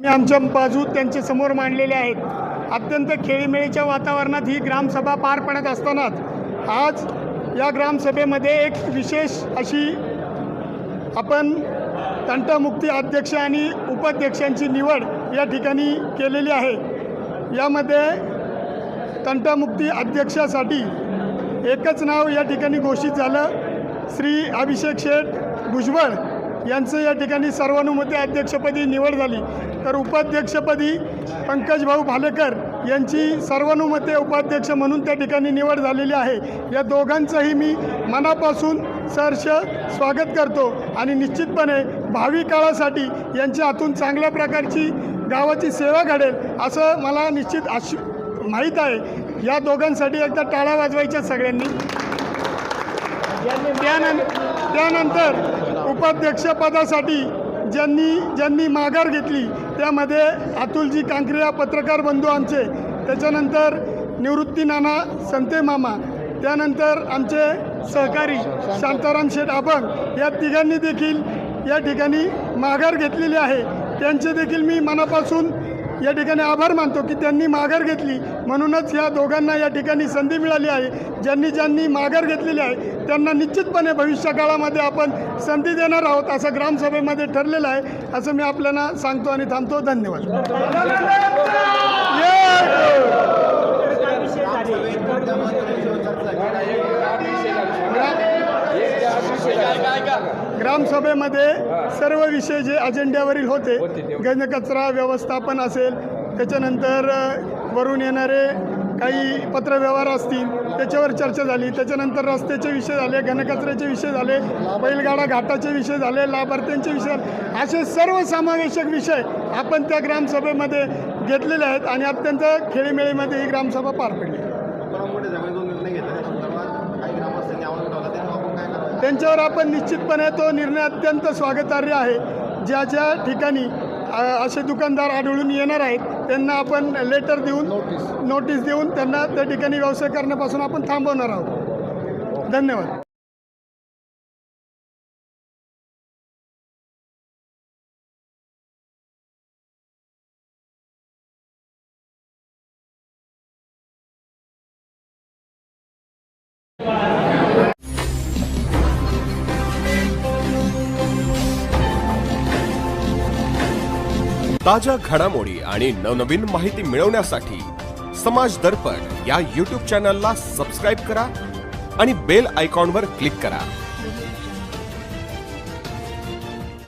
आमच्या बाजू त्यांच्या समोर मांडलेल्या आहेत। अत्यंत खेळीमेळीच्या वातावरणात ही ग्रामसभा पार पडत असतानाच आज या ग्रामसभेमध्ये एक विशेष अशी आपण तंटामुक्ती अध्यक्ष आणि उपाध्यक्षांची निवड या ठिकाणी केलेली आहे। यामध्ये तंटामुक्ती अध्यक्षासाठी एकच नाव या ठिकाणी घोषित झालं, श्री अभिषेक शेठ भुजबळ यांचं या ठिकाणी सर्वानुमते अध्यक्षपदी निवड झाली। तर उपाध्यक्षपदी पंकज भाऊ भालेकर यांची सर्वानुमते उपाध्यक्ष म्हणून त्या ठिकाणी निवड झालेली आहे। या दोघांचंही मी मनापासून सहर्ष स्वागत करतो आणि निश्चितपणे भावी काळासाठी यांच्या हातून चांगल्या प्रकारची गावाची सेवा घडेल असं मला निश्चित माहीत आहे। या दोघांसाठी एकदा टाळ्या वाजवायच्या सगळ्यांनी। त्यानंतर उपाध्यक्षपदासाठी ज्यांनी माघार घेतली त्यामध्ये अतुलजी कांक्रिया पत्रकार बंधू आमचे, त्याच्यानंतर निवृत्ती नाना संते मामा, त्यानंतर आमचे सहकारी शांताराम शेठ अभंग या तिघांनी देखील या ठिकाणी माघार घेतलेली आहे। त्यांचे देखील मी मनापासून या ठिकाणी आभार मानतो की त्यांनी माघार घेतली, म्हणूनच या दोघांना या ठिकाणी संधी मिळाली आहे। ज्यांनी माघार घेतलेली आहे त्यांना निश्चितपणे भविष्य काळामध्ये आपण संधी देणार आहोत असं ग्रामसभेमध्ये ठरलेलं आहे, असं मी आपल्याला सांगतो आणि थांबतो। धन्यवाद। ग्रामसभेमध्ये सर्व विषय जे अजेंड्यावरील होते, घनकचरा व्यवस्थापन असेल, त्याच्यानंतर वरून येणारे काही पत्रव्यवहार असतील त्याच्यावर चर्चा झाली, त्याच्यानंतर रस्त्याचे विषय झाले, घनकचऱ्याचे विषय झाले, बैलगाडा घाटाचे विषय झाले, लाभार्थ्यांचे विषय झाले, असे सर्वसमावेशक विषय आपण त्या ग्रामसभेमध्ये घेतलेले आहेत आणि अत्यंत खेळीमेळीमध्ये ही ग्रामसभा पार पडली। त्यांच्यावर आपण निश्चितपणे तो निर्णय अत्यंत स्वागतार्ह आहे। ज्या ठिकाणी असे दुकानदार आढळून येणार आहेत त्यांना आपण लेटर देऊन नोटीस देऊन त्यांना त्या ठिकाणी व्यवसाय करण्यापासून आपण थांबवणार आहोत। धन्यवाद। ताज्या घडामोडी आणि नवनवीन माहिती मिळवण्यासाठी समाज दर्पण या YouTube चॅनलला सबस्क्राइब करा आणि बेल आयकॉनवर क्लिक करा।